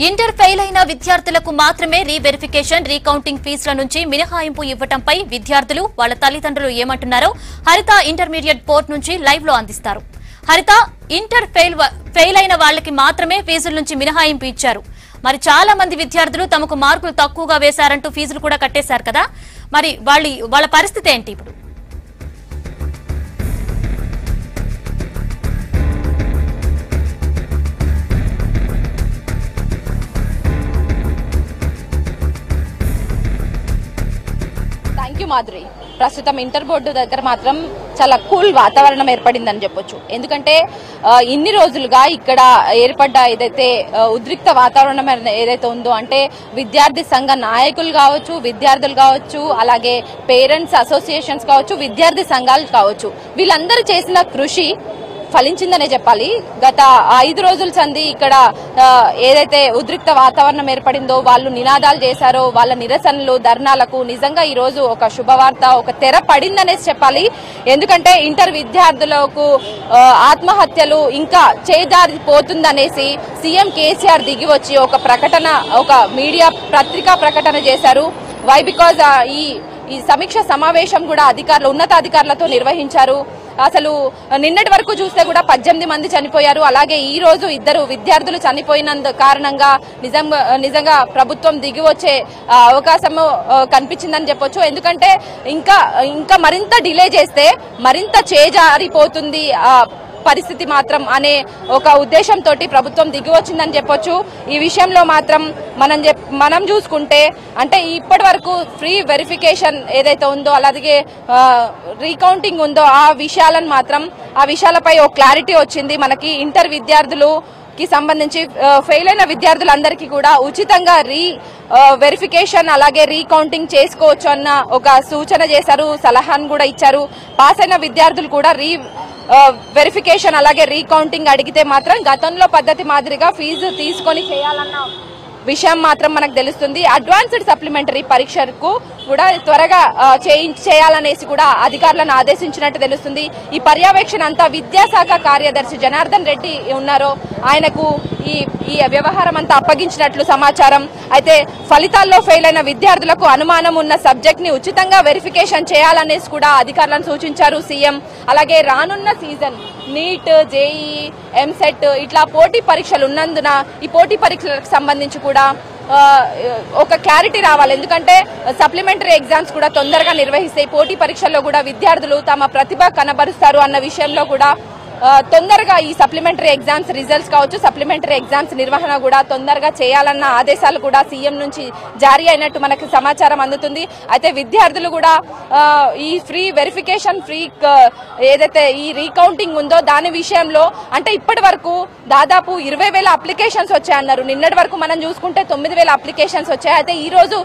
Inter fail అయిన విద్యార్థులకు మాత్రమే రీవెరిఫికేషన్ రీకౌంటింగ్ ఫీజుల నుంచి మినహాయింపు ఇవ్వటంపై విద్యార్థులు వాళ్ళ తల్లిదండ్రులు ఏమంటున్నారో హరిత ఇంటర్మీడియట్ పోర్ట్ నుంచి లైవ్ లో అందిస్తారు. హరిత, ఇంటర్ ఫెయిల్ అయిన వాళ్ళకి మాత్రమే ఫీజుల నుంచి మినహాయింపు ఇచ్చారు. మరి చాలా మంది విద్యార్థులు తమకు మార్కులు తక్కువగా వేశారంటూ ఫీజులు కూడా కట్టేశారు కదా, మరి వాళ్ళ పరిస్థితి ఏంటి ఇప్పుడు? మాధురి, ప్రస్తుతం ఇంటర్ బోర్డు దగ్గర మాత్రం చాలా కూల్ వాతావరణం ఏర్పడిందని చెప్పొచ్చు. ఎందుకంటే ఇన్ని రోజులుగా ఇక్కడ ఏర్పడ్డ ఏదైతే ఉద్రిక్త వాతావరణం ఏదైతే ఉందో, అంటే విద్యార్థి సంఘ నాయకులు కావచ్చు, విద్యార్థులు కావచ్చు, అలాగే పేరెంట్స్ అసోసియేషన్స్ కావచ్చు, విద్యార్థి సంఘాలు కావచ్చు, వీళ్ళందరూ చేసిన కృషి ఫలించిందనే చెప్పాలి. గత 5 రోజుల సంది ఇక్కడ ఏదైతే ఉద్రిక్త వాతావరణం ఏర్పడిందో, వాళ్ళు నినాదాలు చేశారో, వాళ్ళ నిరసనలు ధర్నాలకు నిజంగా ఈ రోజు ఒక శుభవార్త, ఒక తెర పడిందనేసి చెప్పాలి. ఎందుకంటే ఇంటర్ విద్యార్థులకు ఆత్మహత్యలు ఇంకా చేజారిపోతుందనేసి సీఎం కేసీఆర్ దిగి వచ్చి ఒక ప్రకటన, ఒక మీడియా పత్రికా ప్రకటన చేశారు. వై బికాజ్ ఈ సమీక్ష సమావేశం కూడా ఉన్నతాధికారులతో నిర్వహించారు. అసలు నిన్నటి వరకు చూస్తే కూడా 18 మంది చనిపోయారు. అలాగే ఈ రోజు 2 విద్యార్థులు చనిపోయినందు కారణంగా నిజంగా ప్రభుత్వం దిగి వచ్చే అవకాశం కనిపించిందని చెప్పొచ్చు. ఎందుకంటే ఇంకా మరింత డిలే చేస్తే మరింత చేజారిపోతుంది పరిస్థితి మాత్రం అనే ఒక ఉద్దేశంతో ప్రభుత్వం దిగి వచ్చిందని చెప్పొచ్చు. ఈ విషయంలో మాత్రం మనం చూసుకుంటే, అంటే ఇప్పటి వరకు ఫ్రీ వెరిఫికేషన్ ఏదైతే ఉందో, అలాగే రీకౌంటింగ్ ఉందో, ఆ విషయాలపై ఒక క్లారిటీ వచ్చింది మనకి. ఇంటర్ విద్యార్థులకి సంబంధించి ఫెయిల్ అయిన విద్యార్థులందరికీ కూడా ఉచితంగా వెరిఫికేషన్ అలాగే రీకౌంటింగ్ చేసుకోవచ్చు అన్న ఒక సూచన చేశారు, సలహాను కూడా ఇచ్చారు. పాస్ అయిన విద్యార్థులు కూడా వెరిఫికేషన్ అలాగే రీకౌంటింగ్ అడిగితే మాత్రం గతంలో పద్ధతి మాదిరిగా ఫీజు తీసుకొని చేయాలన్న విషయం మాత్రం మనకు తెలుస్తుంది. అడ్వాన్స్డ్ సప్లిమెంటరీ పరీక్షకు కూడా త్వరగా చేయాలనేసి కూడా అధికారులను ఆదేశించినట్టు తెలుస్తుంది. ఈ పర్యవేక్షణ అంతా విద్యాశాఖ కార్యదర్శి జనార్దన్ రెడ్డి ఉన్నారో ఆయనకు ఈ వ్యవహారం అంతా అప్పగించినట్లు సమాచారం. అయితే ఫలితాల్లో ఫెయిల్ అయిన విద్యార్థులకు అనుమానం ఉన్న సబ్జెక్ట్ ని ఉచితంగా వెరిఫికేషన్ చేయాలనేసి కూడా అధికారులను సూచించారు సీఎం. అలాగే రానున్న సీజన్ నీట్, జేఈ, ఎంసెట్ ఇట్లా పోటీ పరీక్షలు ఉన్నందున ఈ పోటీ పరీక్షలకు సంబంధించి కూడా ఒక క్లారిటీ రావాలి. ఎందుకంటే సప్లిమెంటరీ ఎగ్జామ్స్ కూడా తొందరగా నిర్వహిస్తే పోటీ పరీక్షల్లో కూడా విద్యార్థులు తమ ప్రతిభ కనబరుస్తారు అన్న విషయంలో కూడా తొందరగా ఈ సప్లిమెంటరీ ఎగ్జామ్స్ రిజల్ట్స్ కావచ్చు, సప్లిమెంటరీ ఎగ్జామ్స్ నిర్వహణ కూడా తొందరగా చేయాలన్న ఆదేశాలు కూడా సీఎం నుంచి జారీ అయినట్టు మనకు సమాచారం అందుతుంది. అయితే విద్యార్థులు కూడా ఈ ఫ్రీ వెరిఫికేషన్ ఏదైతే ఈ రీకౌంటింగ్ ఉందో దాని విషయంలో, అంటే ఇప్పటి వరకు దాదాపు 20,000 అప్లికేషన్స్ వచ్చాయన్నారు. నిన్నటి వరకు మనం చూసుకుంటే 9,000 అప్లికేషన్స్ వచ్చాయి. అయితే ఈ రోజు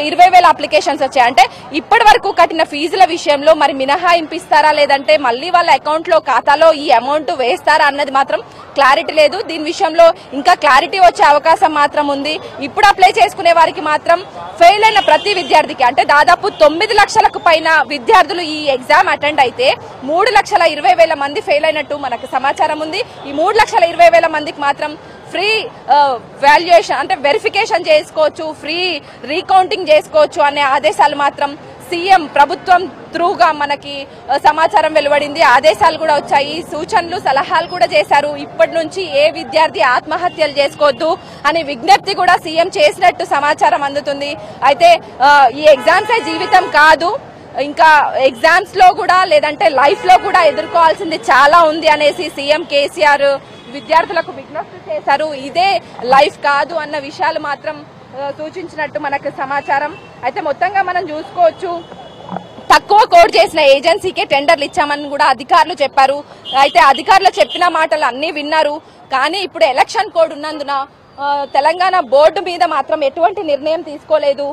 20,000 అప్లికేషన్స్ వచ్చాయి. అంటే ఇప్పటి వరకు కట్టిన ఫీజుల విషయంలో మరి మినహాయింపు ఇస్తారా, లేదంటే మళ్ళీ వాళ్ళ అకౌంట్ లో ఖాతాలో ఈ అమౌంట్ వేస్తారా అన్నది మాత్రం క్లారిటీ లేదు. దీని విషయంలో ఇంకా క్లారిటీ వచ్చే అవకాశం మాత్రం ఉంది. ఇప్పుడు అప్లై చేసుకునే వారికి మాత్రం ఫెయిల్ అయిన ప్రతి విద్యార్థికి, అంటే దాదాపు 9 లక్షలకు పైన విద్యార్థులు ఈ ఎగ్జామ్ అటెండ్ అయితే 3,20,000 మంది ఫెయిల్ అయినట్టు మనకు సమాచారం ఉంది. ఈ 3,20,000 మందికి మాత్రం ఫ్రీ వాల్యుయేషన్ అంటే వెరిఫికేషన్ చేసుకోవచ్చు, ఫ్రీ రీకౌంటింగ్ చేసుకోవచ్చు అనే ఆదేశాలు మాత్రం సీఎం ప్రభుత్వం త్రూగా మనకి సమాచారం వెలువడింది. ఆదేశాలు కూడా వచ్చాయి, సూచనలు సలహాలు కూడా చేశారు. ఇప్పటి నుంచి ఏ విద్యార్థి ఆత్మహత్యలు చేసుకోవద్దు అని విజ్ఞప్తి కూడా సీఎం చేసినట్టు సమాచారం అందుతుంది. అయితే ఈ ఎగ్జామ్సే జీవితం కాదు, ఇంకా ఎగ్జామ్స్ లో కూడా లేదంటే లైఫ్ లో కూడా ఎదుర్కోవాల్సింది చాలా ఉంది అనేసి సీఎం కేసీఆర్ విద్యార్థులకు విజ్ఞప్తి చేశారు. ఇదే లైఫ్ కాదు అన్న విషయాలు మాత్రం సూచించినట్టు మనకు సమాచారం. అయితే మొత్తంగా మనం చూసుకోవచ్చు, తక్కువ కోడ్ చేసిన ఏజెన్సీకే టెండర్లు ఇచ్చామని కూడా అధికారులు చెప్పారు. అయితే అధికారులు చెప్పిన మాటలు అన్ని విన్నారు. కానీ ఇప్పుడు ఎలక్షన్ కోడ్ ఉన్నందున తెలంగాణ బోర్డు మీద మాత్రం ఎటువంటి నిర్ణయం తీసుకోలేదు.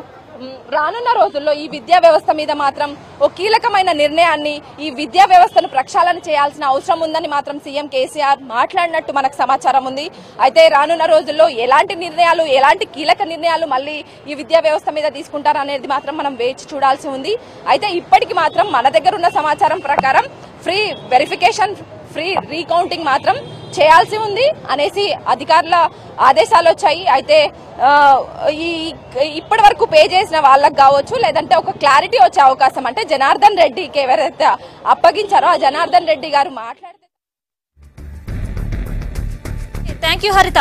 రానున్న రోజుల్లో ఈ విద్యా వ్యవస్థ మీద మాత్రం ఒక కీలకమైన నిర్ణయాన్ని, ఈ విద్యా వ్యవస్థను ప్రక్షాళన చేయాల్సిన అవసరం ఉందని మాత్రం సీఎం కేసీఆర్ మాట్లాడినట్టు మనకు సమాచారం ఉంది. అయితే రానున్న రోజుల్లో ఎలాంటి నిర్ణయాలు, ఎలాంటి కీలక నిర్ణయాలు మళ్ళీ ఈ విద్యా వ్యవస్థ మీద తీసుకుంటారు అనేది మాత్రం మనం వేచి చూడాల్సి ఉంది. అయితే ఇప్పటికి మాత్రం మన దగ్గర ఉన్న సమాచారం ప్రకారం ఫ్రీ వెరిఫికేషన్, ఫ్రీ రీకౌంటింగ్ మాత్రం చేయాల్సి ఉంది అనేసి అధికారుల ఆదేశాలు వచ్చాయి. అయితే ఇప్పటి వరకు పే చేసిన వాళ్ళకి కావచ్చు, లేదంటే ఒక క్లారిటీ వచ్చే అవకాశం, అంటే జనార్దన్ రెడ్డికి ఎవరైతే అప్పగించారో ఆ జనార్దన్ రెడ్డి గారు మాట్లాడితే. థ్యాంక్ యూ హరిత.